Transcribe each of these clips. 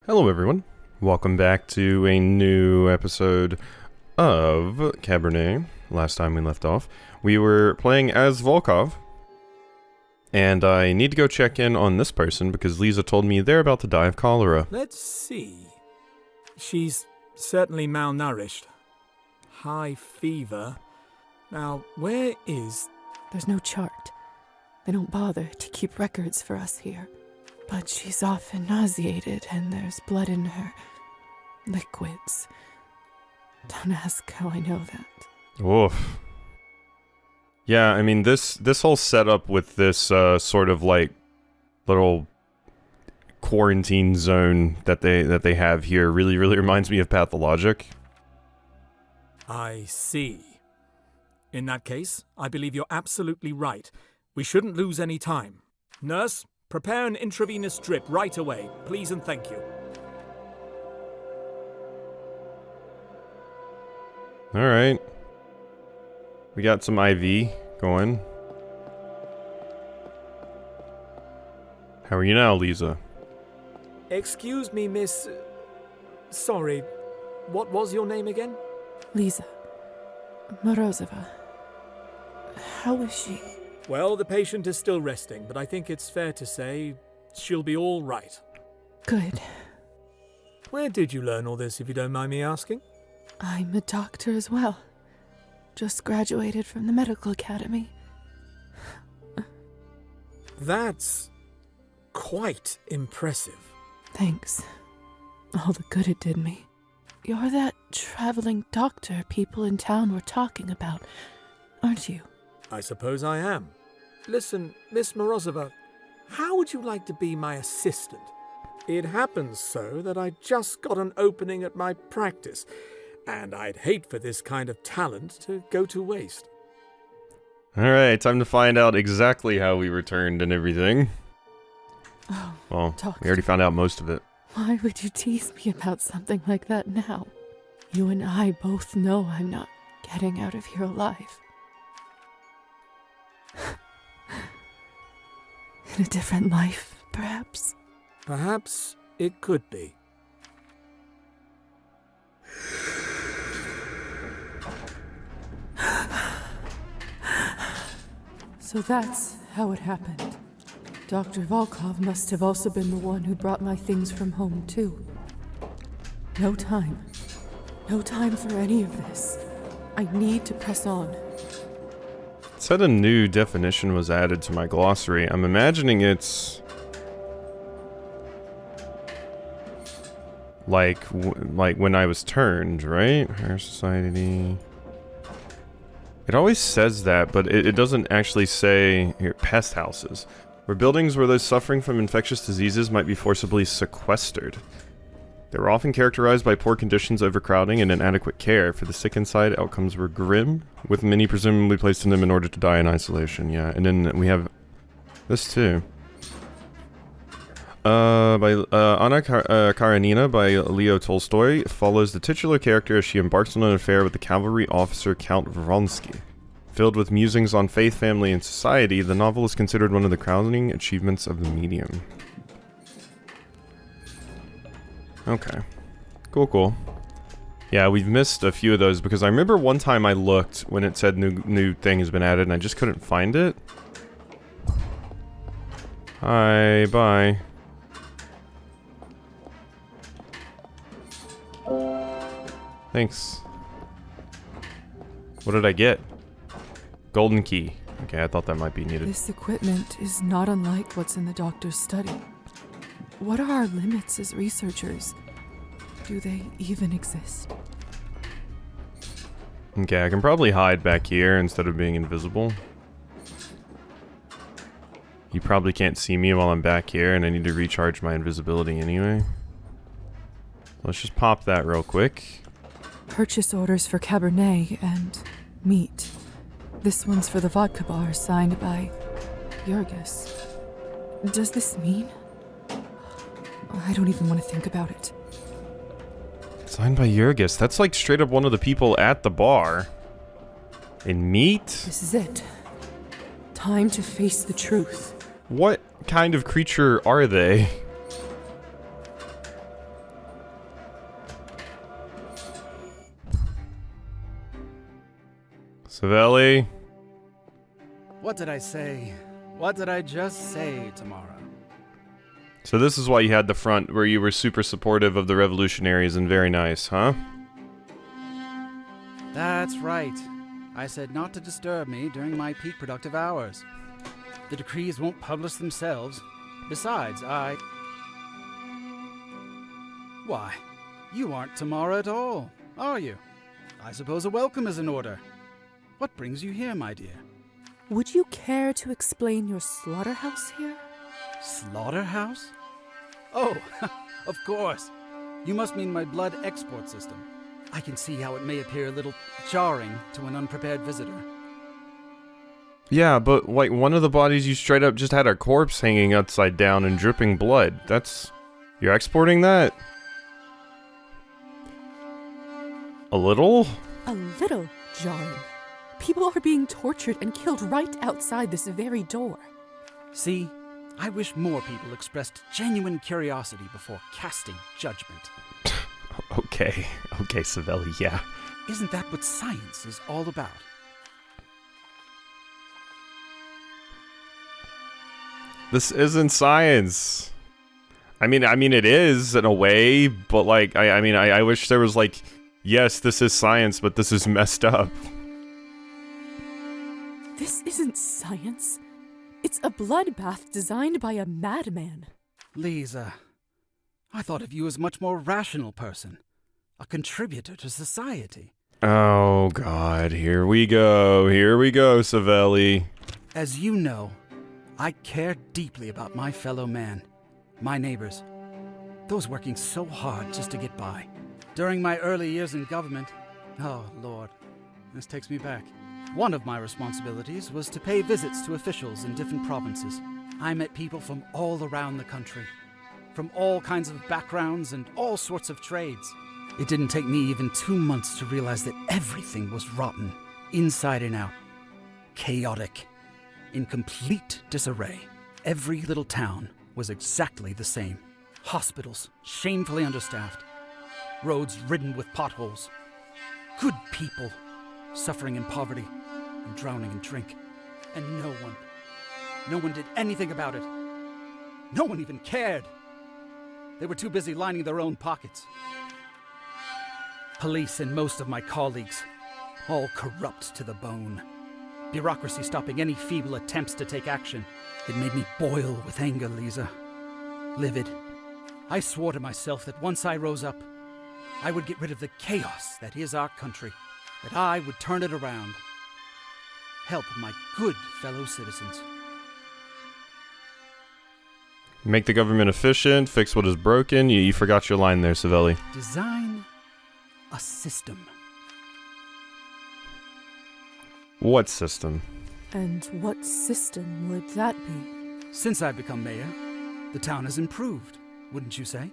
Hello everyone, welcome back to a new episode of Cabernet. Last time we left off, we were playing as Volkov, and I need to go check in on this person because Lisa told me they're about to die of cholera. Let's see. She's certainly malnourished. High fever. Now, where is... There's no chart. They don't bother to keep records for us here. But she's often nauseated, and there's blood in her liquids. Don't ask how I know that. Oof. Yeah, I mean, this whole setup with this sort of like little quarantine zone that they have here really reminds me of Pathologic. I see. In that case, I believe you're absolutely right. We shouldn't lose any time. Nurse, prepare an intravenous drip right away, please and thank you. Alright. We got some IV going. How are you now, Lisa? Excuse me, miss... Sorry, what was your name again? Lisa. Morozova. How is she? Well, the patient is still resting, but I think it's fair to say she'll be all right. Good. Where did you learn all this, if you don't mind me asking? I'm a doctor as well. Just graduated from the medical academy. That's quite impressive. Thanks. All the good it did me. You're that traveling doctor people in town were talking about, aren't you? I suppose I am. Listen, Miss Morozova, how would you like to be my assistant? It happens so that I just got an opening at my practice, and I'd hate for this kind of talent to go to waste. Alright, time to find out exactly how we returned and everything. Oh, Well, doctor. we already found out most of it. Why would you tease me about something like that now? You and I both know I'm not getting out of here alive. In a different life, perhaps? Perhaps it could be. So that's how it happened. Dr. Volkov must have also been the one who brought my things from home, too. No time. No time for any of this. I need to press on. It said a new definition was added to my glossary. I'm imagining it's... like when I was turned, right? Higher society... It always says that, but it doesn't actually say... Here, pest houses. Where buildings where those suffering from infectious diseases might be forcibly sequestered. They were often characterized by poor conditions, overcrowding, and inadequate care. For the sick inside, outcomes were grim, with many presumably placed in them in order to die in isolation. Yeah, and then we have this too. By Anna Karenina by Leo Tolstoy follows the titular character as she embarks on an affair with the cavalry officer Count Vronsky. Filled with musings on faith, family, and society, the novel is considered one of the crowning achievements of the medium. Okay. Cool. Yeah, we've missed a few of those because I remember one time I looked when it said new thing has been added and I just couldn't find it. Hi, bye. Thanks. What did I get? Golden key. Okay, I thought that might be needed. This equipment is not unlike what's in the doctor's study. What are our limits as researchers? Do they even exist? Okay, I can probably hide back here instead of being invisible. You probably can't see me while I'm back here, and I need to recharge my invisibility anyway. Let's just pop that real quick. Purchase orders for Cabernet and meat. This one's for the vodka bar signed by Jurgis. Does this mean? I don't even want to think about it. Signed by Jurgis. That's like straight up one of the people at the bar. And meat? This is it. Time to face the truth. What kind of creature are they? Savelli? What did I say? What did I just say, Tamara? So this is why you had the front where you were super supportive of the revolutionaries and very nice, huh? That's right. I said not to disturb me during my peak productive hours. The decrees won't publish themselves. Besides, Why, you aren't Tamara at all, are you? I suppose a welcome is in order. What brings you here, my dear? Would you care to explain your slaughterhouse here? Slaughterhouse? Oh, of course. You must mean my blood export system. I can see how it may appear a little jarring to an unprepared visitor. Yeah, but like one of the bodies you straight up just had a corpse hanging upside down and dripping blood. You're exporting that? A little? A little jarring. People are being tortured and killed right outside this very door. See, I wish more people expressed genuine curiosity before casting judgment. Okay, Savelli, yeah. Isn't that what science is all about? This isn't science. I mean it is in a way, but like I wish there was like, yes, this is science, but this is messed up. This isn't science. It's a bloodbath designed by a madman. Lisa, I thought of you as a much more rational person, a contributor to society. Oh God, here we go, Savelli. As you know, I care deeply about my fellow man, my neighbors, those working so hard just to get by. During my early years in government, oh Lord, this takes me back. One of my responsibilities was to pay visits to officials in different provinces. I met people from all around the country, from all kinds of backgrounds and all sorts of trades. It didn't take me even 2 months to realize that everything was rotten, inside and out, chaotic, in complete disarray. Every little town was exactly the same. Hospitals shamefully understaffed, roads ridden with potholes, good people suffering in poverty and drowning in drink, and no one did anything about it. No one even cared. They were too busy lining their own pockets. Police and most of my colleagues, all corrupt to the bone. Bureaucracy stopping any feeble attempts to take action. It made me boil with anger, Lisa. Livid. I swore to myself that once I rose up, I would get rid of the chaos that is our country, that I would turn it around. Help my good fellow citizens. Make the government efficient, fix what is broken. You forgot your line there, Savelli. Design a system. What system? And what system would that be? Since I've become mayor, the town has improved, wouldn't you say?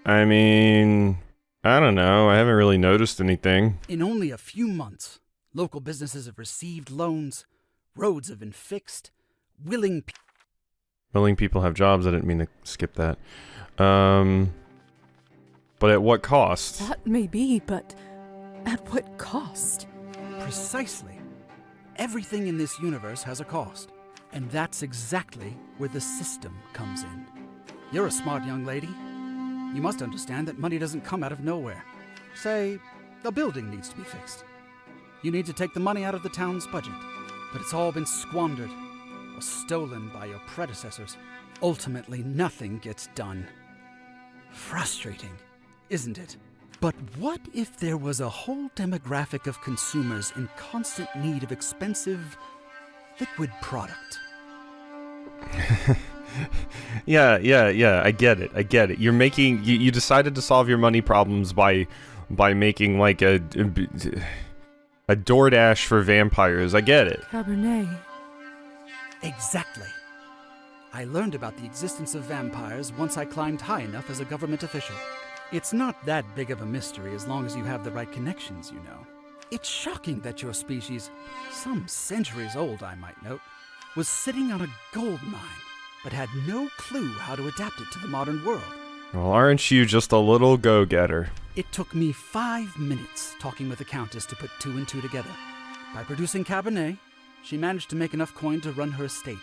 I mean, I don't know. I haven't really noticed anything. In only a few months, local businesses have received loans, roads have been fixed, willing People have jobs. I didn't mean to skip that. But at what cost? That may be, but at what cost? Precisely. Everything in this universe has a cost. And that's exactly where the system comes in. You're a smart young lady. You must understand that money doesn't come out of nowhere. Say, a building needs to be fixed. You need to take the money out of the town's budget. But it's all been squandered or stolen by your predecessors. Ultimately, nothing gets done. Frustrating, isn't it? But what if there was a whole demographic of consumers in constant need of expensive liquid product? Yeah, I get it. You're making, you decided to solve your money problems by making like a DoorDash for vampires. I get it. Cabernet. Exactly. I learned about the existence of vampires once I climbed high enough as a government official. It's not that big of a mystery as long as you have the right connections, you know. It's shocking that your species, some centuries old I might note, was sitting on a gold mine, but had no clue how to adapt it to the modern world. Well, aren't you just a little go-getter? It took me 5 minutes talking with the Countess to put 2 and 2 together. By producing Cabernet, she managed to make enough coin to run her estate.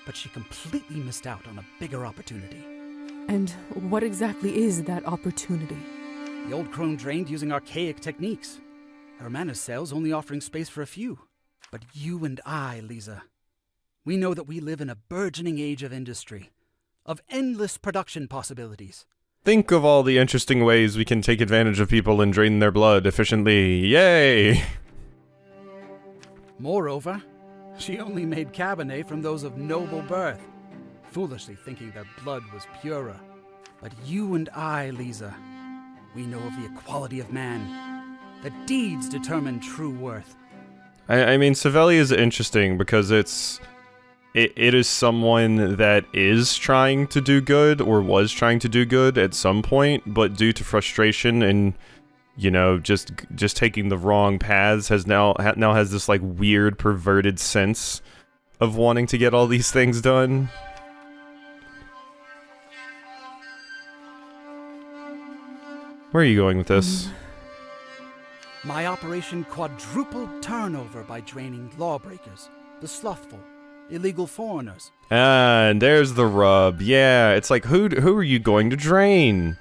But she completely missed out on a bigger opportunity. And what exactly is that opportunity? The old crone drained using archaic techniques. Her manor sales only offering space for a few. But you and I, Lisa, we know that we live in a burgeoning age of industry, of endless production possibilities. Think of all the interesting ways we can take advantage of people and drain their blood efficiently. Yay! Moreover, she only made Cabernet from those of noble birth, foolishly thinking their blood was purer. But you and I, Lisa, we know of the equality of man, that deeds determine true worth. I mean, Savelli is interesting because it is someone that is trying to do good, or was trying to do good at some point, but due to frustration and, you know, just taking the wrong paths, has now has this, like, weird, perverted sense of wanting to get all these things done. Where are you going with this? My operation quadrupled turnover by draining lawbreakers, the slothful, illegal foreigners. And there's the rub. Yeah, it's like, who are you going to drain?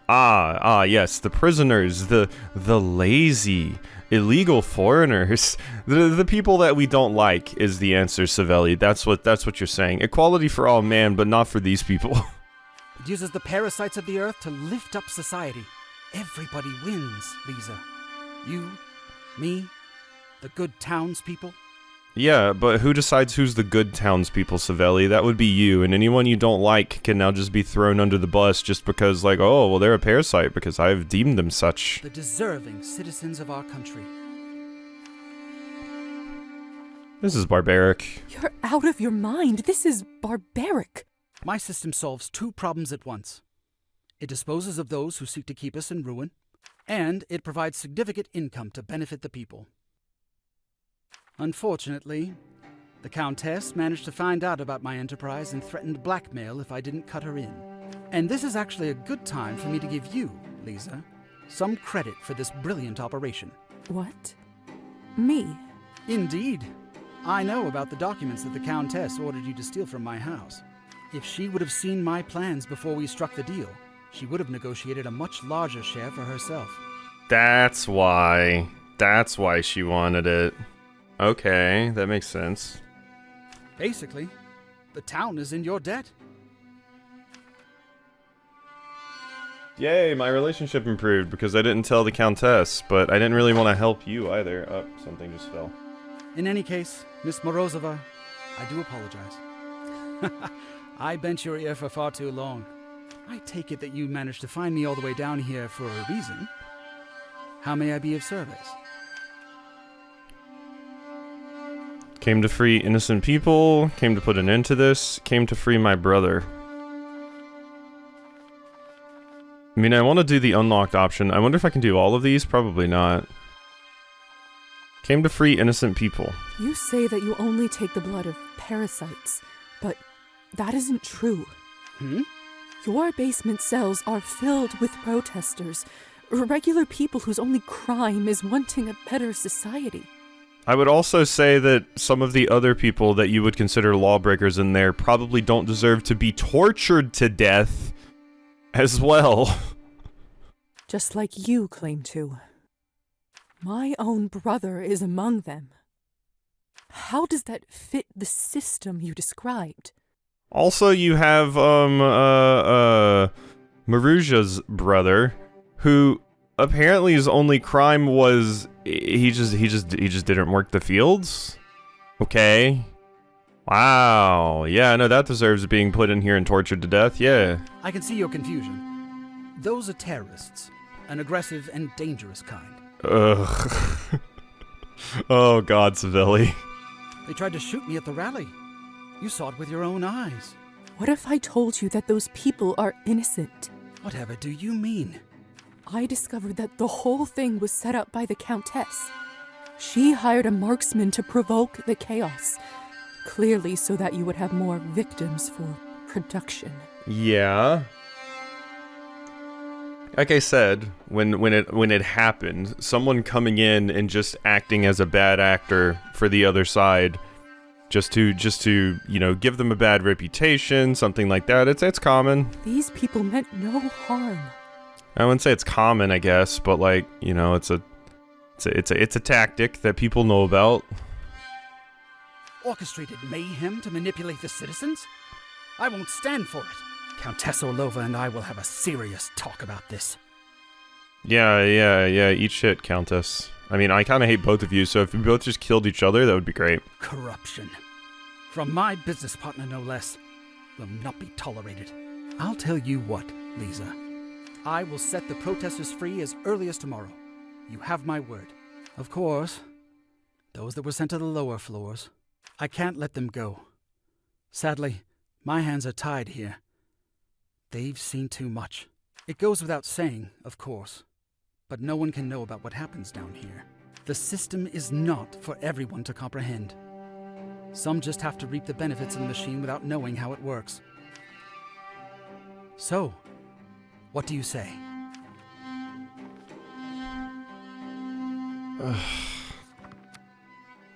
Yes, the prisoners, the lazy, illegal foreigners, the people that we don't like is the answer, Savelli. That's what you're saying. Equality for all, man, but not for these people. It uses the parasites of the earth to lift up society. Everybody wins, Lisa. You, me, the good townspeople. Yeah, but who decides who's the good townspeople, Savelli? That would be you, and anyone you don't like can now just be thrown under the bus just because, like, oh, well, they're a parasite because I've deemed them such. The deserving citizens of our country. This is barbaric. You're out of your mind. This is barbaric. My system solves two problems at once. It disposes of those who seek to keep us in ruin, and it provides significant income to benefit the people. Unfortunately, the Countess managed to find out about my enterprise and threatened blackmail if I didn't cut her in. And this is actually a good time for me to give you, Lisa, some credit for this brilliant operation. What? Me? Indeed. I know about the documents that the Countess ordered you to steal from my house. If she would have seen my plans before we struck the deal, she would have negotiated a much larger share for herself. That's why. That's why she wanted it. Okay, that makes sense. Basically, the town is in your debt. Yay, my relationship improved because I didn't tell the Countess, but I didn't really want to help you either. Oh, something just fell. In any case, Miss Morozova, I do apologize. I bent your ear for far too long. I take it that you managed to find me all the way down here for a reason. How may I be of service? Came to free innocent people, came to put an end to this, came to free my brother. I mean, I want to do the unlocked option. I wonder if I can do all of these? Probably not. Came to free innocent people. You say that you only take the blood of parasites, but that isn't true. Your basement cells are filled with protesters, regular people whose only crime is wanting a better society. I would also say that some of the other people that you would consider lawbreakers in there probably don't deserve to be tortured to death as well. Just like you claim to. My own brother is among them. How does that fit the system you described? Also, you have, Maruja's brother, who apparently his only crime was he just didn't work the fields? Okay. Wow. Yeah, no, that deserves being put in here and tortured to death, yeah. I can see your confusion. Those are terrorists, an aggressive and dangerous kind. Ugh. Oh god, Savelli. They tried to shoot me at the rally. You saw it with your own eyes. What if I told you that those people are innocent? Whatever do you mean? I discovered that the whole thing was set up by the Countess. She hired a marksman to provoke the chaos, clearly so that you would have more victims for production. Yeah. Like I said, when it happened, someone coming in and just acting as a bad actor for the other side, just to you know, give them a bad reputation, something like that. It's common. These people meant no harm. I wouldn't say it's common, I guess, but like, you know, it's a tactic that people know about. Orchestrated mayhem to manipulate the citizens? I won't stand for it. Countess Orlova and I will have a serious talk about this. Yeah, eat shit, Countess. I mean, I kind of hate both of you, so if you both just killed each other, that would be great. Corruption. From my business partner, no less, will not be tolerated. I'll tell you what, Lisa. I will set the protesters free as early as tomorrow. You have my word. Of course, those that were sent to the lower floors, I can't let them go. Sadly, my hands are tied here. They've seen too much. It goes without saying, of course, but no one can know about what happens down here. The system is not for everyone to comprehend. Some just have to reap the benefits of the machine without knowing how it works. So, what do you say?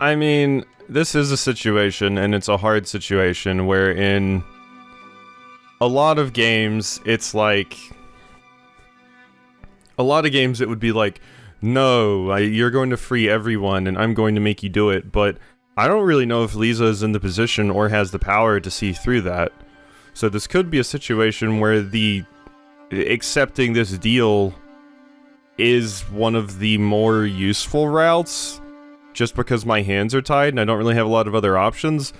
I mean, this is a situation, and it's a hard situation, where in a lot of games, it's like... A lot of games, it would be like, no, you're going to free everyone, and I'm going to make you do it, but I don't really know if Lisa is in the position or has the power to see through that. So this could be a situation where accepting this deal is one of the more useful routes, just because my hands are tied and I don't really have a lot of other options.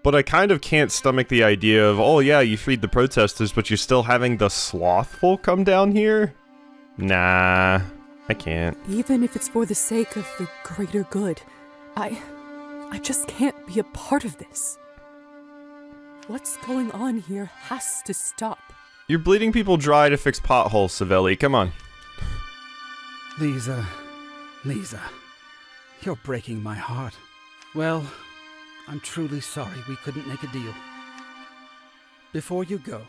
But I kind of can't stomach the idea of, oh yeah, you freed the protesters, but you're still having the slothful come down here? Nah, I can't. Even if it's for the sake of the greater good, I just can't be a part of this. What's going on here has to stop. You're bleeding people dry to fix potholes, Savelli. Come on. Lisa, you're breaking my heart. Well, I'm truly sorry we couldn't make a deal. Before you go,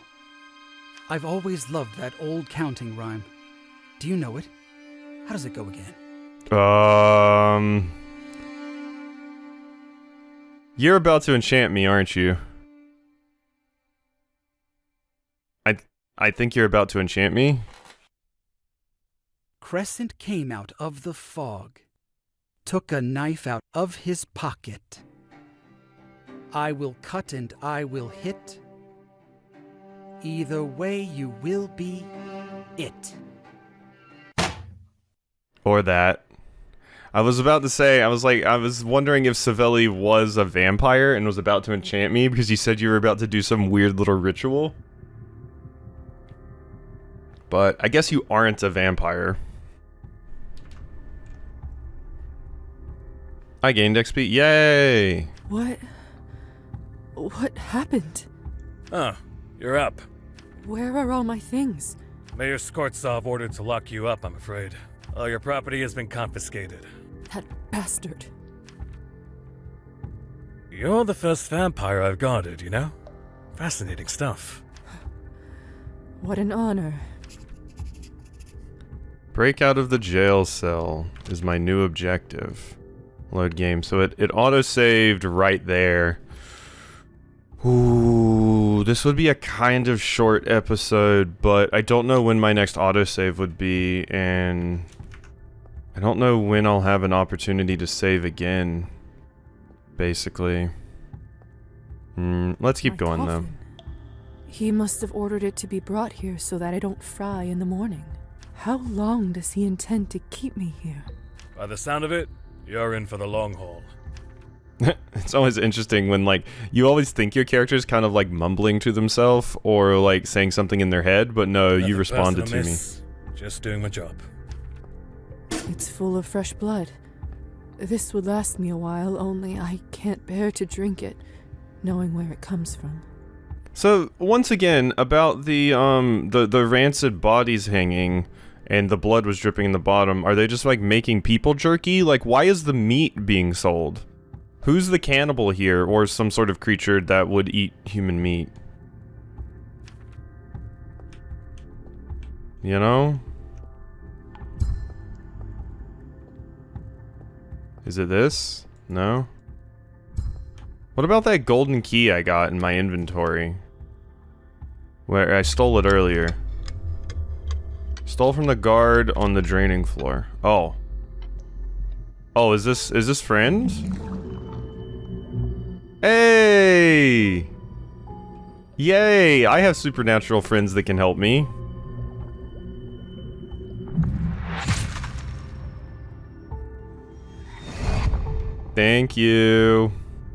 I've always loved that old counting rhyme. Do you know it? How does it go again? You're about to enchant me, aren't you? I think you're about to enchant me. Crescent came out of the fog, took a knife out of his pocket. I will cut and I will hit. Either way, you will be it. Or that. I was about to say, I was wondering if Savelli was a vampire and was about to enchant me because you said you were about to do some weird little ritual. But I guess you aren't a vampire. I gained XP. Yay! What happened? Oh, you're up. Where are all my things? Mayor Skortsov ordered to lock you up, I'm afraid. All your property has been confiscated. That bastard. You're the first vampire I've guarded, you know? Fascinating stuff. What an honor. Break out of the jail cell is my new objective. Load game. So it auto-saved right there. Ooh, this would be a kind of short episode, but I don't know when my next autosave would be, and I don't know when I'll have an opportunity to save again, basically. Let's keep My going, though. coffin. He must have ordered it to be brought here so that I don't fry in the morning. How long does he intend to keep me here? By the sound of it, you're in for the long haul. It's always interesting when, like, you always think your character's kind of, like, mumbling to themselves or, like, saying something in their head, but no, you responded to me. Just doing my job. It's full of fresh blood. This would last me a while, only I can't bear to drink it, knowing where it comes from. So, once again, about the rancid bodies hanging and the blood was dripping in the bottom, are they just, like, making people jerky? Like, why is the meat being sold? Who's the cannibal here, or some sort of creature that would eat human meat? You know? Is it this? No? What about that golden key I got in my inventory? Where I stole it earlier. Stole from the guard on the draining floor. Oh. Oh, is this friend? Hey! Yay! I have supernatural friends that can help me. Thank you.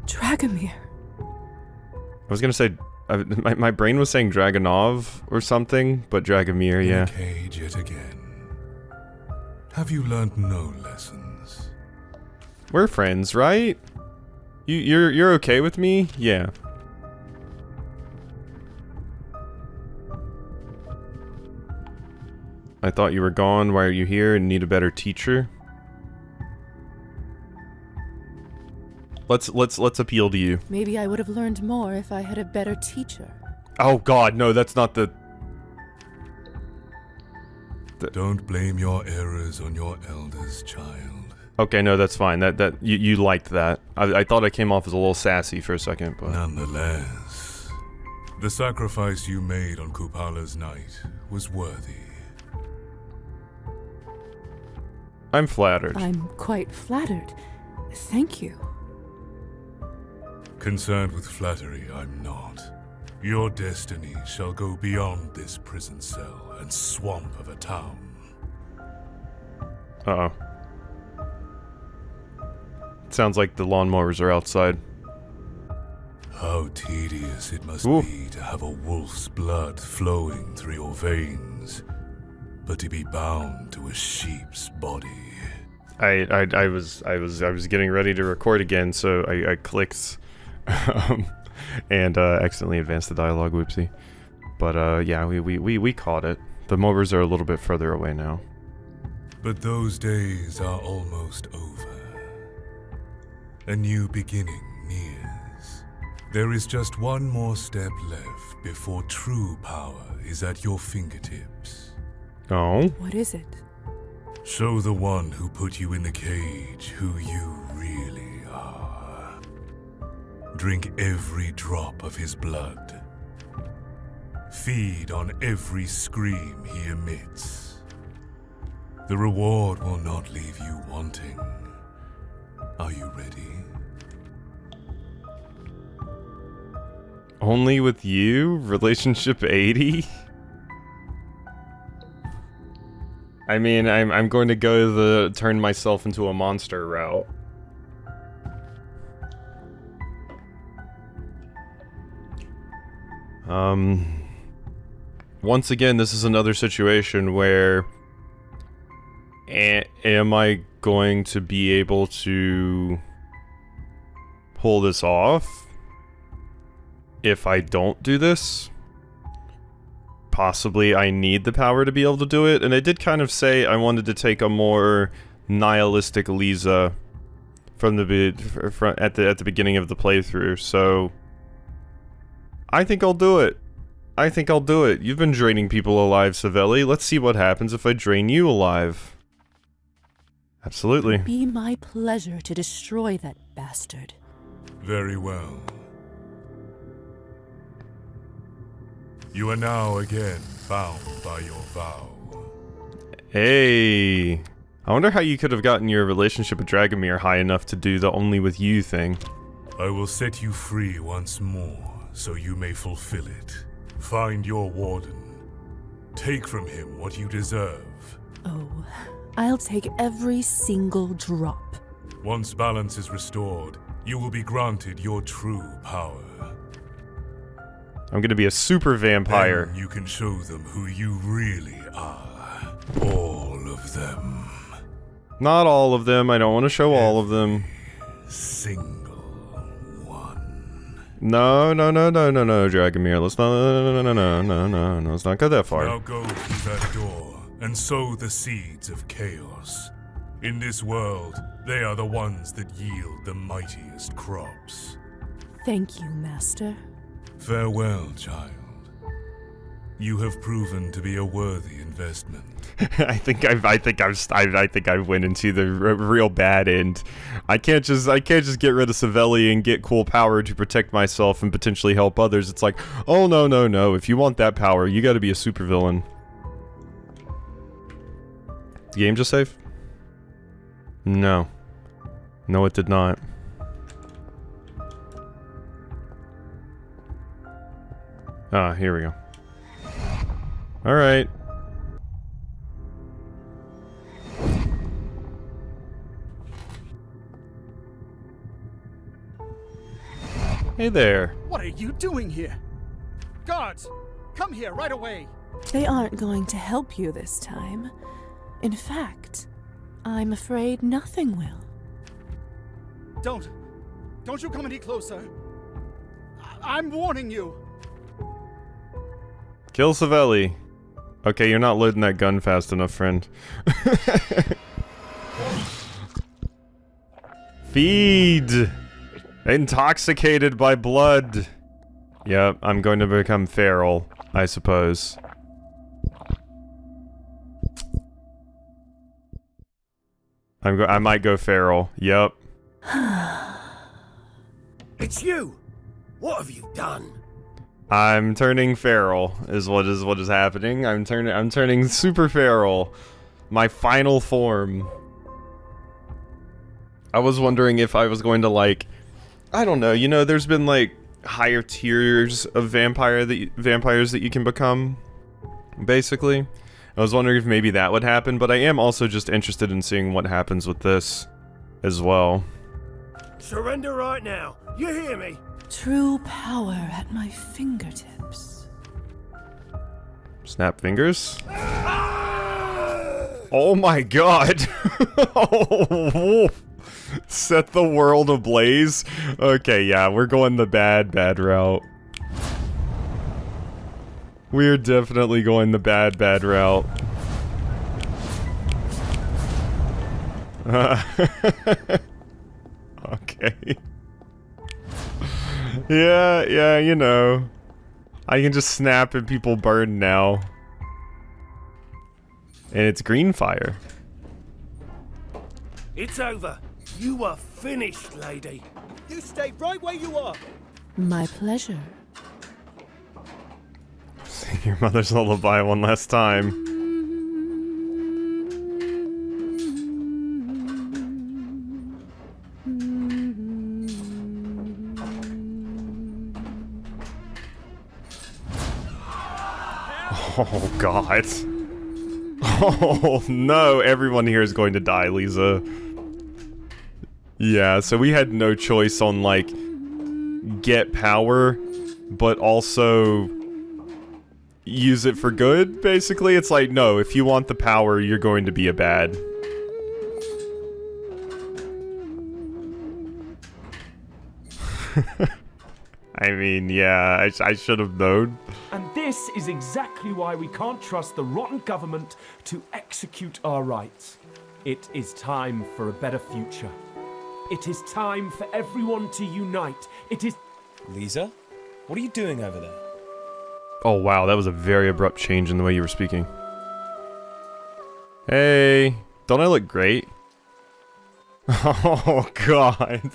Dragomir. I was gonna say, my brain was saying Dragonov or something, but Dragomir, yeah. In a cage yet again. Have you learned no lessons? We're friends, right? You're okay with me? Yeah. I thought you were gone. Why are you here and need a better teacher? Let's appeal to you. Maybe I would have learned more if I had a better teacher. Oh god, no, that's not the... Don't blame your errors on your elders, child. Okay, no, that's fine. You liked that. I thought I came off as a little sassy for a second, but... Nonetheless, the sacrifice you made on Kupala's night was worthy. I'm flattered. I'm quite flattered. Thank you. Concerned with flattery, I'm not. Your destiny shall go beyond this prison cell and swamp of a town. Uh-oh. Sounds like the lawnmowers are outside. How tedious it must Ooh. be to have a wolf's blood flowing through your veins, but to be bound to a sheep's body. I was getting ready to record again, so I clicked and accidentally advanced the dialogue. Whoopsie. But yeah, we caught it. The mowers are a little bit further away now. But those days are almost over. A new beginning nears. There is just one more step left before true power is at your fingertips. Oh? What is it? Show the one who put you in the cage who you really are. Drink every drop of his blood. Feed on every scream he emits. The reward will not leave you wanting. Are you ready? Only with you? Relationship 80? I mean, I'm going to go the turn myself into a monster route. Once again, this is another situation where am I going to be able to pull this off if I don't do this? Possibly I need the power to be able to do it, and I did kind of say I wanted to take a more nihilistic Lisa from at the beginning of the playthrough, so I think I'll do it. I think I'll do it. You've been draining people alive, Savelli. Let's see what happens if I drain you alive. Absolutely. It'd be my pleasure to destroy that bastard. Very well. You are now again bound by your vow. Hey. I wonder how you could have gotten your relationship with Dragomir high enough to do the only with you thing. I will set you free once more, so you may fulfill it. Find your warden. Take from him what you deserve. Oh, I'll take every single drop. Once balance is restored, you will be granted your true power. I'm gonna be a super vampire. Then you can show them who you really are. All of them. Not all of them. I don't want to show all of them. Single one. No, Dragomir. Let's not. No. Let's not go that far. Now go through that door and sow the seeds of chaos. In this world, they are the ones that yield the mightiest crops. Thank you, Master. Farewell, child. You have proven to be a worthy investment. I think I went into the real bad end. I can't just get rid of Savelli and get cool power to protect myself and potentially help others. It's like, oh no. If you want that power, you got to be a supervillain. The game just save? No. No, it did not. Ah, here we go. Alright. Hey there. What are you doing here? Guards, come here right away. They aren't going to help you this time. In fact, I'm afraid nothing will. Don't you come any closer. I'm warning you. Kill Savelli. Okay, you're not loading that gun fast enough, friend. Feed! Intoxicated by blood. Yep, I'm going to become feral, I suppose. I might go feral. Yep. It's you! What have you done? I'm turning feral, is what is happening. I'm turning super feral. My final form. I was wondering if I was going to, like, I don't know, you know, there's been like higher tiers of vampires that you can become, basically. I was wondering if maybe that would happen, but I am also just interested in seeing what happens with this as well. Surrender right now. You hear me? True power at my fingertips. Snap fingers? Oh my god! Oh, set the world ablaze? Okay, yeah, we're going the bad route. We're definitely going the bad route. Okay. Yeah, you know. I can just snap and people burn now. And it's green fire. It's over. You are finished, lady. You stay right where you are. My pleasure. Sing your mother's lullaby one last time. Oh god. Oh no, everyone here is going to die, Lisa. Yeah, so we had no choice on, like, get power, but also use it for good, basically. It's like, no, if you want the power, you're going to be a bad. I mean, yeah, I should have known. And this is exactly why we can't trust the rotten government to execute our rights. It is time for a better future. It is time for everyone to unite. It is... Lisa? What are you doing over there? Oh wow, that was a very abrupt change in the way you were speaking. Hey, don't I look great? Oh god.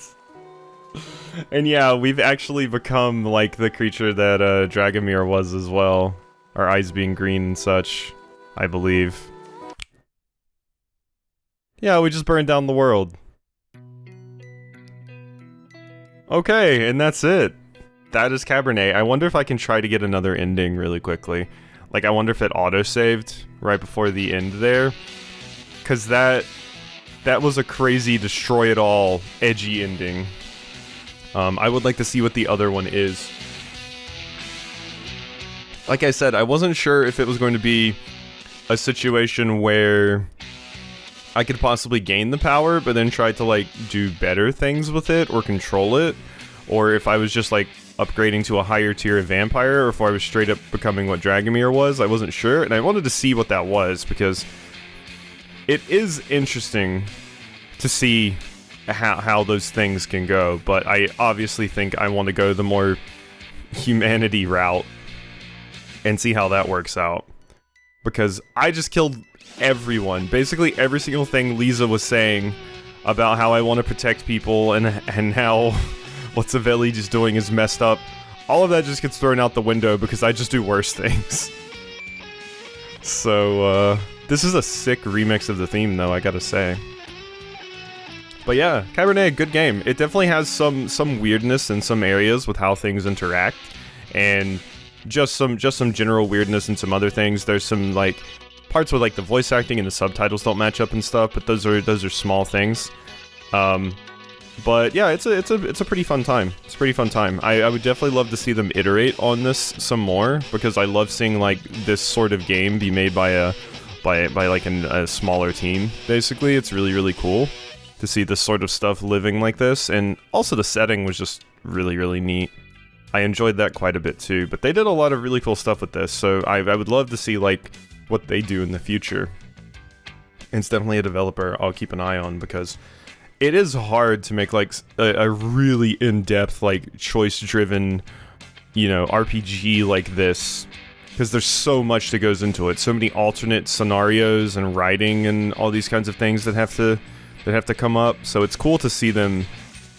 And yeah, we've actually become like the creature that Dragomir was as well. Our eyes being green and such, I believe. Yeah, we just burned down the world. Okay, and that's it. That is Cabernet. I wonder if I can try to get another ending really quickly. Like, I wonder if it auto-saved right before the end there. Because that was a crazy destroy-it-all, edgy ending. I would like to see what the other one is. Like I said, I wasn't sure if it was going to be a situation where I could possibly gain the power, but then try to, like, do better things with it or control it. Or if I was just, like, upgrading to a higher tier of vampire, or if I was straight up becoming what Dragomir was. I wasn't sure, and I wanted to see what that was, because it is interesting to see how those things can go, but I obviously think I want to go the more humanity route and see how that works out. Because I just killed everyone. Basically every single thing Lisa was saying about how I want to protect people and how what Savelli is doing is messed up. All of that just gets thrown out the window because I just do worse things. So, this is a sick remix of the theme though, I gotta say. But yeah, Cabernet, good game. It definitely has some weirdness in some areas with how things interact, and just some general weirdness in some other things. There's some like parts where like the voice acting and the subtitles don't match up and stuff, but those are small things. But yeah, it's a pretty fun time. It's a pretty fun time. I would definitely love to see them iterate on this some more, because I love seeing like this sort of game be made by a smaller team. Basically, it's really cool to see this sort of stuff living like this, and also the setting was just really neat. I enjoyed that quite a bit too, but they did a lot of really cool stuff with this, so I would love to see like what they do in the future. And it's definitely a developer I'll keep an eye on, because it is hard to make like a really in-depth, like choice-driven, you know, RPG like this, because there's so much that goes into it, so many alternate scenarios and writing and all these kinds of things that have to come up. So it's cool to see them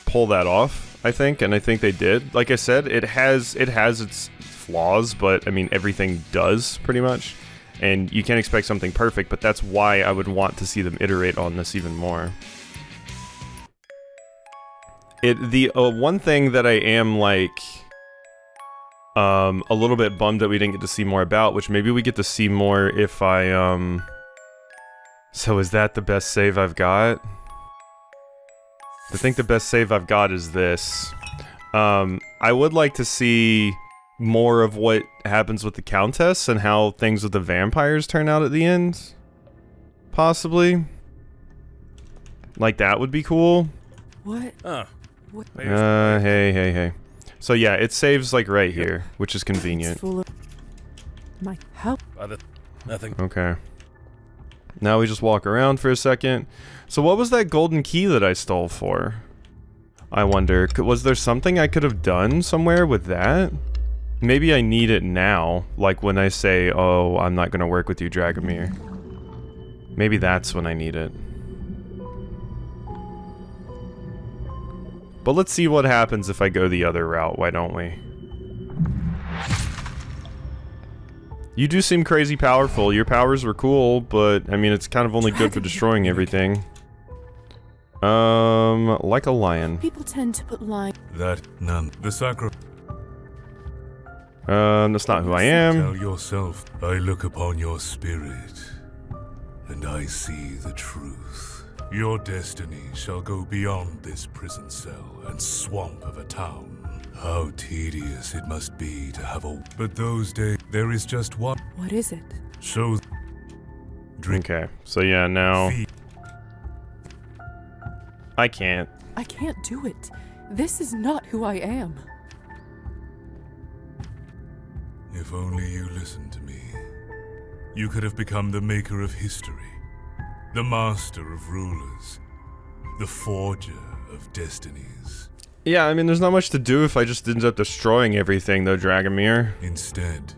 pull that off, I think, and I think they did. Like I said, it has its flaws, but I mean everything does pretty much, and you can't expect something perfect, but that's why I would want to see them iterate on this even more. The one thing that I am like a little bit bummed that we didn't get to see more about, which maybe we get to see more if I so is that the best save I've got? I think the best save I've got is this. I would like to see more of what happens with the Countess and how things with the vampires turn out at the end. Possibly. Like, that would be cool. What? What? Hey. So yeah, it saves like right here, which is convenient. It's full of my help. Nothing. Okay. Now we just walk around for a second. So what was that golden key that I stole for? I wonder, was there something I could have done somewhere with that? Maybe I need it now, like when I say, oh, I'm not gonna work with you, Dragomir. Maybe that's when I need it. But let's see what happens if I go the other route, why don't we? You do seem crazy powerful. Your powers were cool, but I mean, it's kind of only good for destroying everything. Like a lion. People tend to put lion. That none. The sacrifice. That's not who I am. Tell yourself, I look upon your spirit, and I see the truth. Your destiny shall go beyond this prison cell and swamp of a town. How tedious it must be to have a... But those days, there is just one... What is it? So... Drink... Okay, so yeah, now... I can't. I can't do it. This is not who I am. If only you listened to me. You could have become the maker of history. The master of rulers. The forger of destinies. Yeah, I mean, there's not much to do if I just end up destroying everything, though, Dragomir. Instead,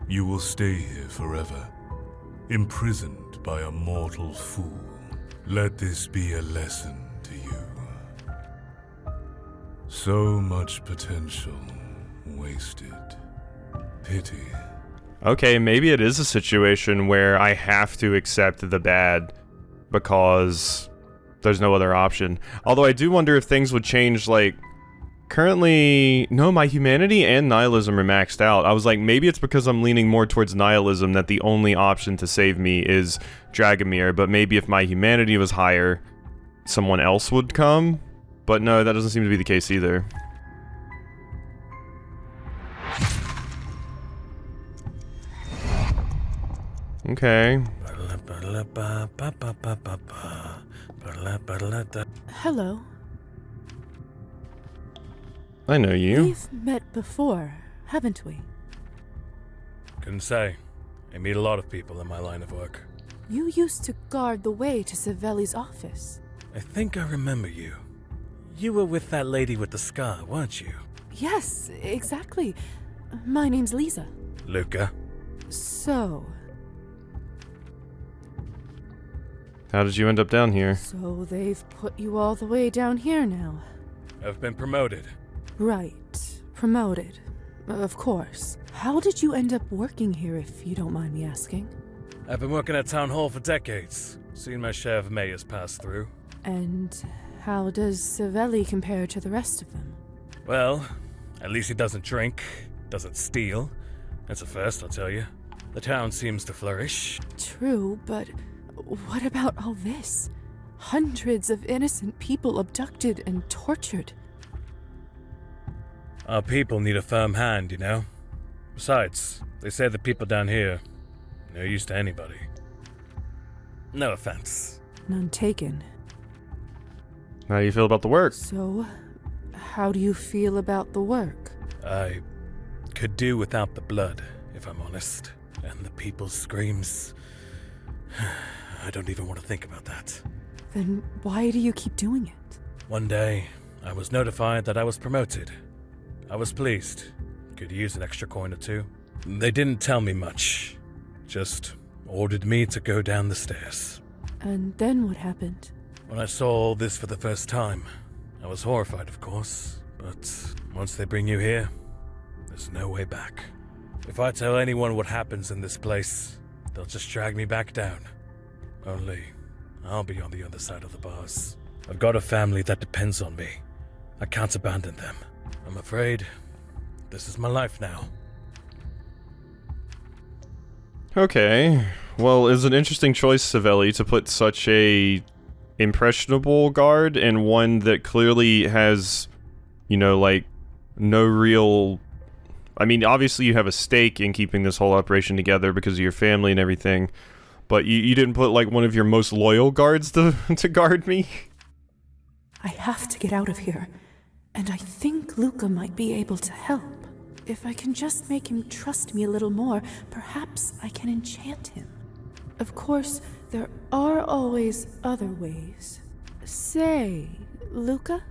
you will stay here forever, imprisoned by a mortal fool. Let this be a lesson to you. So much potential wasted. Pity. Okay, maybe it is a situation where I have to accept the bad because there's no other option. Although I do wonder if things would change, like, currently... No, my humanity and nihilism are maxed out. I was like, maybe it's because I'm leaning more towards nihilism that the only option to save me is Dragomir, but maybe if my humanity was higher, someone else would come? But no, that doesn't seem to be the case either. Okay. Hello. I know you. We've met before, haven't we? Couldn't say. I meet a lot of people in my line of work. You used to guard the way to Savelli's office. I think I remember you. You were with that lady with the scar, weren't you? Yes, exactly. My name's Lisa. Luca. So, How did you end up down here? so they've put you all the way down here now. I've been promoted. Right. Promoted. Of course. How did you end up working here, if you don't mind me asking? I've been working at Town Hall for decades. Seen my share of mayors pass through. And how does Savelli compare to the rest of them? Well, at least he doesn't drink, doesn't steal. That's a first, I'll tell you. The town seems to flourish. True, but what about all this? Hundreds of innocent people abducted and tortured. Our people need a firm hand, you know? Besides, they say the people down here, no use to anybody. No offense. None taken. How do you feel about the work? So, how do you feel about the work? I could do without the blood, if I'm honest. And the people's screams. I don't even want to think about that. Then why do you keep doing it? One day, I was notified that I was promoted. I was pleased. Could use an extra coin or two. They didn't tell me much. Just ordered me to go down the stairs. And then what happened? When I saw all this for the first time, I was horrified, of course. But once they bring you here, there's no way back. If I tell anyone what happens in this place, they'll just drag me back down. Only, I'll be on the other side of the bars. I've got a family that depends on me. I can't abandon them. I'm afraid this is my life now. Okay. Well, it's an interesting choice, Savelli, to put such a impressionable guard and one that clearly has, you know, like, no real... I mean, obviously you have a stake in keeping this whole operation together because of your family and everything, but you didn't put, like, one of your most loyal guards to guard me? I have to get out of here, and I think Luca might be able to help. If I can just make him trust me a little more, perhaps I can enchant him. Of course, there are always other ways. Say, Luca?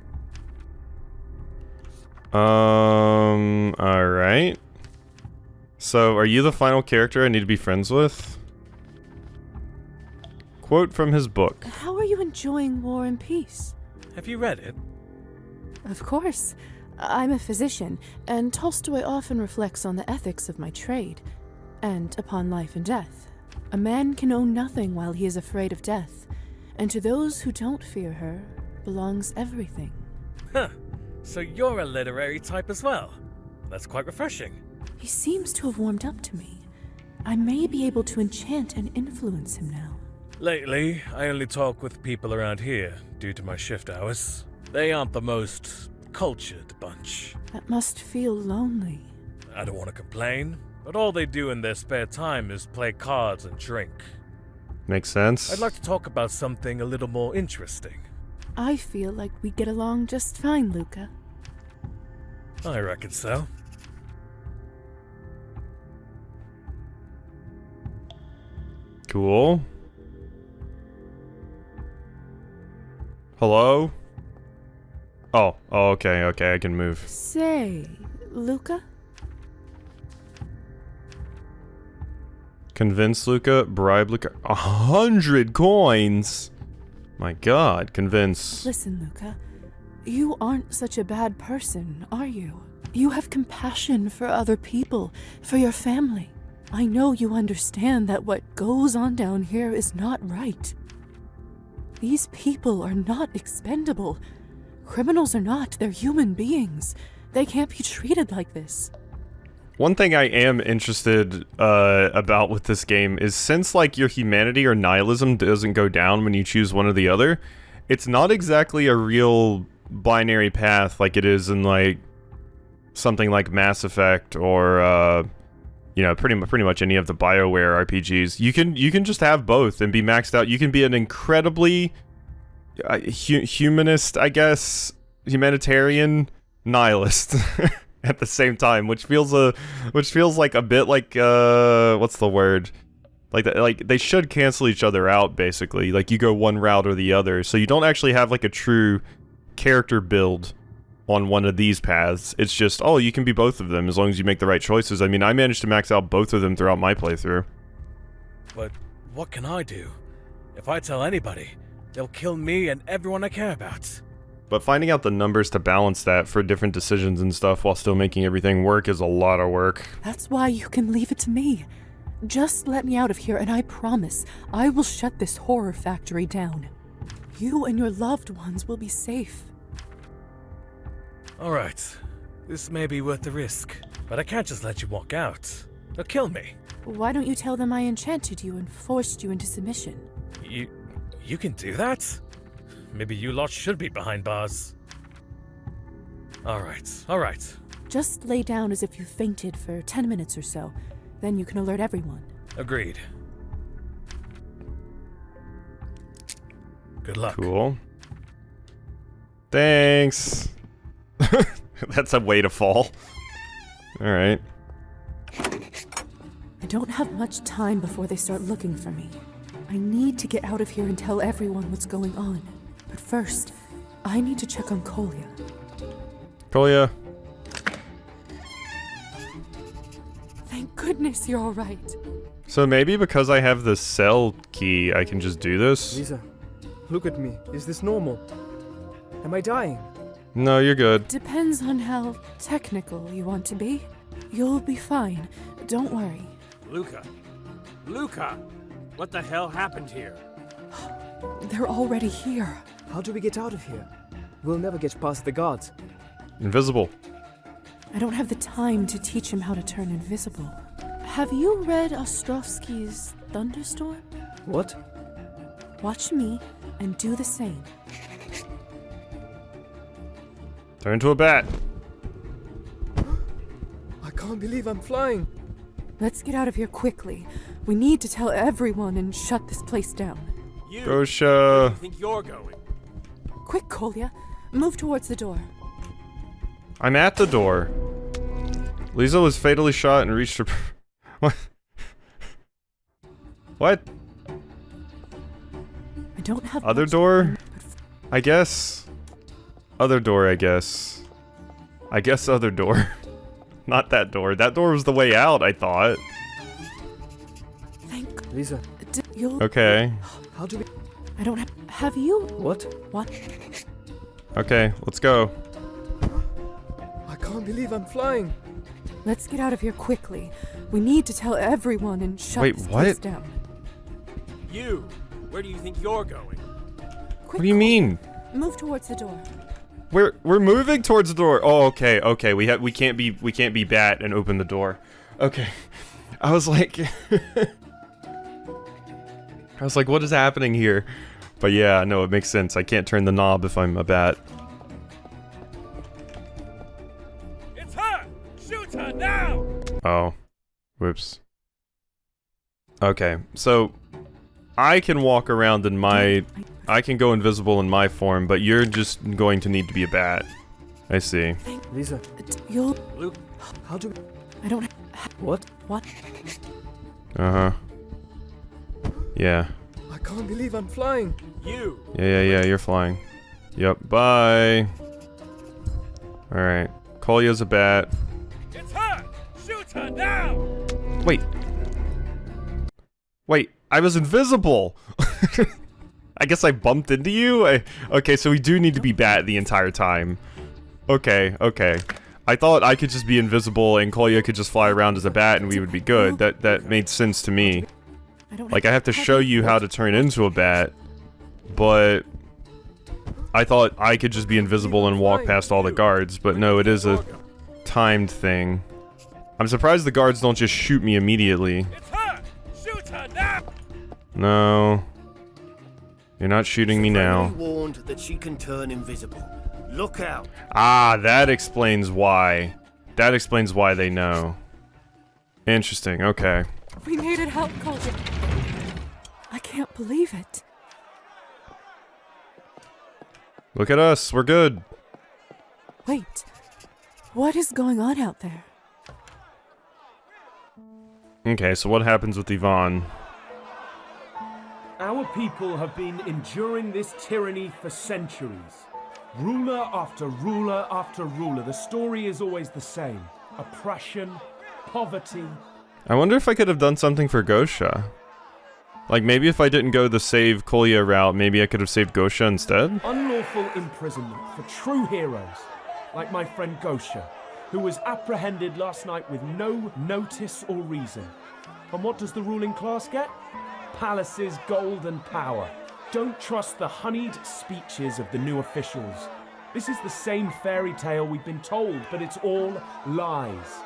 Alright. So, are you the final character I need to be friends with? Quote from his book. How are you enjoying War and Peace? Have you read it? Of course. I'm a physician, and Tolstoy often reflects on the ethics of my trade, and upon life and death. A man can own nothing while he is afraid of death, and to those who don't fear her belongs everything. Huh. So you're a literary type as well. That's quite refreshing. He seems to have warmed up to me. I may be able to enchant and influence him now. Lately, I only talk with people around here due to my shift hours. They aren't the most cultured bunch. That must feel lonely. I don't want to complain, but all they do in their spare time is play cards and drink. Makes sense. I'd like to talk about something a little more interesting. I feel like we get along just fine, Luca. I reckon so. Cool. Hello? Oh, okay, I can move. Say, Luca? Convince Luca, bribe Luca. 100 coins! My god, convince. Listen, Luca. You aren't such a bad person, are you? You have compassion for other people, for your family. I know you understand that what goes on down here is not right. These people are not expendable. Criminals are not, they're human beings. They can't be treated like this. One thing I am interested about with this game is since like your humanity or nihilism doesn't go down when you choose one or the other, it's not exactly a real binary path like it is in like something like Mass Effect or you know, pretty much any of the BioWare RPGs. You can just have both and be maxed out. You can be an incredibly humanist, I guess, humanitarian nihilist at the same time, which feels like a bit like what's the word? Like they should cancel each other out basically. Like you go one route or the other, so you don't actually have like a true character build on one of these paths. It's just, oh, you can be both of them as long as you make the right choices. I mean, I managed to max out both of them throughout my playthrough. But what can I do? If I tell anybody, they'll kill me and everyone I care about. But finding out the numbers to balance that for different decisions and stuff while still making everything work is a lot of work. That's why you can leave it to me. Just let me out of here and I promise I will shut this horror factory down. You and your loved ones will be safe. Alright, this may be worth the risk, but I can't just let you walk out. They'll kill me. Why don't you tell them I enchanted you and forced you into submission? You can do that? Maybe you lot should be behind bars. Alright. Just lay down as if you fainted for 10 minutes or so. Then you can alert everyone. Agreed. Good luck. Cool. Thanks. That's a way to fall. Alright. I don't have much time before they start looking for me. I need to get out of here and tell everyone what's going on. But first, I need to check on Kolya. Kolya. Thank goodness you're all right. So maybe because I have the cell key, I can just do this? Lisa, look at me. Is this normal? Am I dying? No, you're good. Depends on how technical you want to be. You'll be fine. Don't worry. Luca! Luca! What the hell happened here? They're already here. How do we get out of here? We'll never get past the guards. Invisible. I don't have the time to teach him how to turn invisible. Have you read Ostrovsky's Thunderstorm? What? Watch me and do the same. Turn into a bat. I can't believe I'm flying. Let's get out of here quickly. We need to tell everyone and shut this place down. You! Gosha. Where do you think you're going? Quick, Kolya. Move towards the door. I'm at the door. Lisa was fatally shot and reached her... What? What? I don't have Other much door? time, I guess. Other door, I guess. I guess other door. Not that door. That door was the way out, I thought. Thank... Lisa, You'll... Okay. how do we... I don't have... Have you... What? What? Okay, let's go. I can't believe I'm flying. Let's get out of here quickly. We need to tell everyone and shut Wait, this what? place down. You! Where do you think you're going? Quick, What do you Kolya. mean? Move towards the door. We're moving towards the door. Oh, okay. We can't be bat and open the door. Okay. I was like what is happening here? But yeah, no, it makes sense. I can't turn the knob if I'm a bat. It's her! Shoot her now! Oh. Whoops. Okay. So I can walk around in my I can go invisible in my form, but you're just going to need to be a bat. I see. Lisa, You'll... Luke, how do we... I don't... What? What? Uh-huh. Yeah. I can't believe I'm flying. you! Yeah, you're flying. Yep, bye. Alright. Kolya's a bat. It's her! Shoot her now! Wait, I was invisible! I guess I bumped into you? Okay, so we do need to be bat the entire time. Okay. I thought I could just be invisible and Kolya could just fly around as a bat and we would be good. That made sense to me. Like, I have to show you how to turn into a bat, but I thought I could just be invisible and walk past all the guards, but no, it is a timed thing. I'm surprised the guards don't just shoot me immediately. It's her! Shoot her now! No. You're not shooting me now. Warned that she can turn invisible. Look out! Ah, that explains why. That explains why they know. Interesting, okay. We made it out, Kolya. I can't believe it. Look at us, we're good. Wait. What is going on out there? Okay, so what happens with Yvonne? Our people have been enduring this tyranny for centuries. Ruler after ruler after ruler. The story is always the same. Oppression, poverty. I wonder if I could have done something for Gosha. Like, maybe if I didn't go the save Kolya route, maybe I could have saved Gosha instead? Unlawful imprisonment for true heroes, like my friend Gosha, who was apprehended last night with no notice or reason. And what does the ruling class get? Palaces, gold, and power. Don't trust the honeyed speeches of the new officials. This is the same fairy tale we've been told, but it's all lies.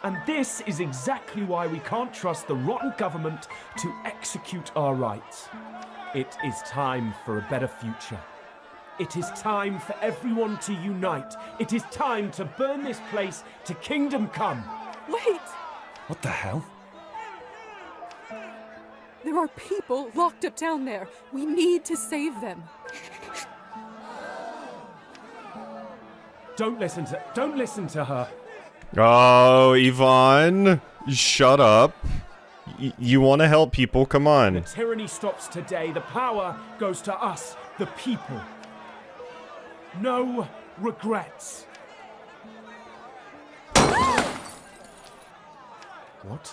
And this is exactly why we can't trust the rotten government to execute our rights. It is time for a better future. It is time for everyone to unite. It is time to burn this place to kingdom come. Wait! What the hell? There are people locked up down there. We need to save them. Don't listen to her. Oh, Yvonne, shut up. You want to help people? Come The on. tyranny stops today. The power goes to us, the people. No regrets. What?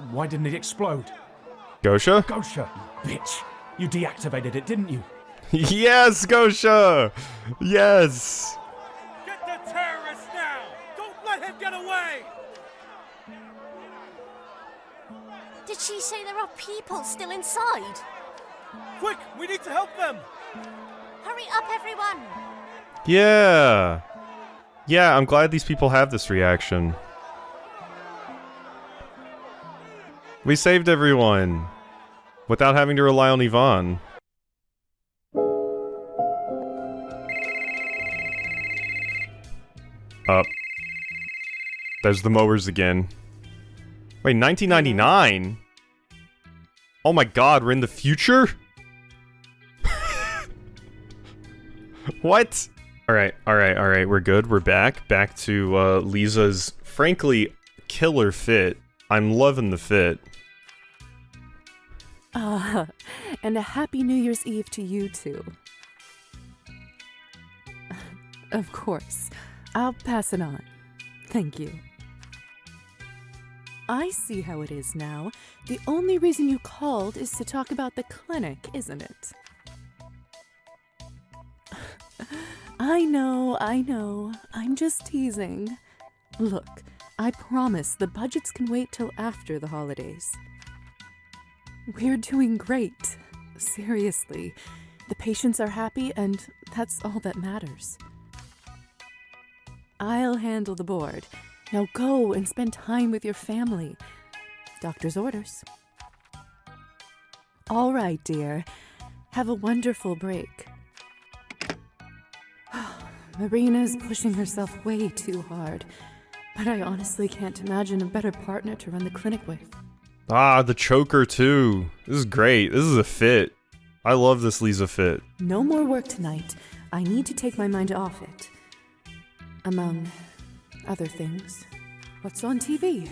Why didn't it explode? Gosha? Gosha, you bitch. You deactivated it, didn't you? Yes, Gosha! Yes! Get the terrorists now! Don't let him get away! Did she say there are people still inside? Quick, we need to help them! Hurry up, everyone! Yeah. Yeah, I'm glad these people have this reaction. We saved everyone. Without having to rely on Yvonne. Up. There's the mowers again. Wait, 1999? Oh my god, we're in the future? What? Alright, we're good, we're back. Back to, Lisa's, frankly, killer fit. I'm loving the fit. And a happy New Year's Eve to you too. Of course. I'll pass it on. Thank you. I see how it is now. The only reason you called is to talk about the clinic, isn't it? I know. I'm just teasing. Look, I promise the budgets can wait till after the holidays. We're doing great. Seriously. The patients are happy, and that's all that matters. I'll handle the board. Now go and spend time with your family. Doctor's orders. All right, dear. Have a wonderful break. Marina's pushing herself way too hard, but I honestly can't imagine a better partner to run the clinic with. Ah, the choker too. This is great. This is a fit. I love this Lisa fit. No more work tonight. I need to take my mind off it. Among other things. What's on TV?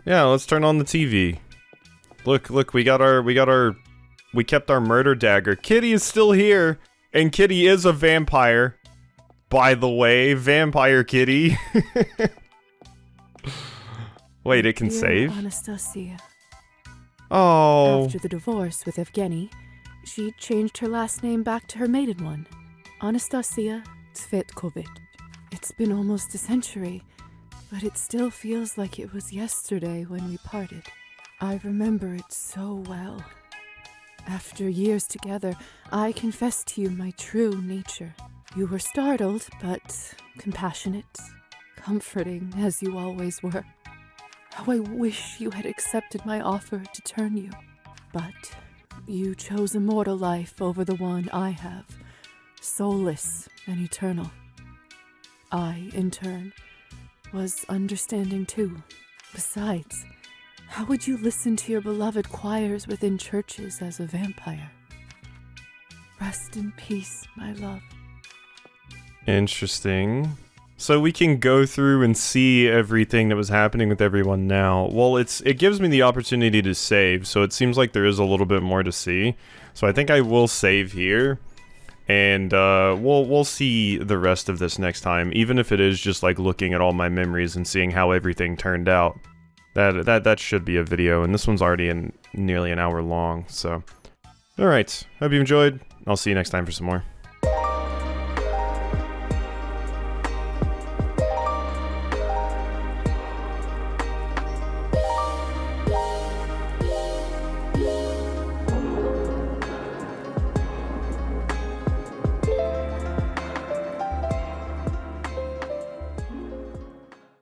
Yeah, let's turn on the TV. Look, we kept our murder dagger. Kitty is still here, and Kitty is a vampire. By the way, vampire Kitty. Wait, it can Dear save? Anastasia. Oh. After the divorce with Evgeny, she changed her last name back to her maiden one, Anastasia Tsvetkovich. It's been almost a century, but it still feels like it was yesterday when we parted. I remember it so well. After years together, I confessed to you my true nature. You were startled, but compassionate, comforting, as you always were. How I wish you had accepted my offer to turn you. But you chose a mortal life over the one I have, soulless and eternal. I, in turn, was understanding too. Besides, how would you listen to your beloved choirs within churches as a vampire? Rest in peace, my love. Interesting. So we can go through and see everything that was happening with everyone now. Well, it gives me the opportunity to save, so it seems like there is a little bit more to see. So I think I will save here. And we'll see the rest of this next time, even if it is just like looking at all my memories and seeing how everything turned out. That should be a video, and this one's already nearly an hour long, so. Alright, hope you enjoyed. I'll see you next time for some more.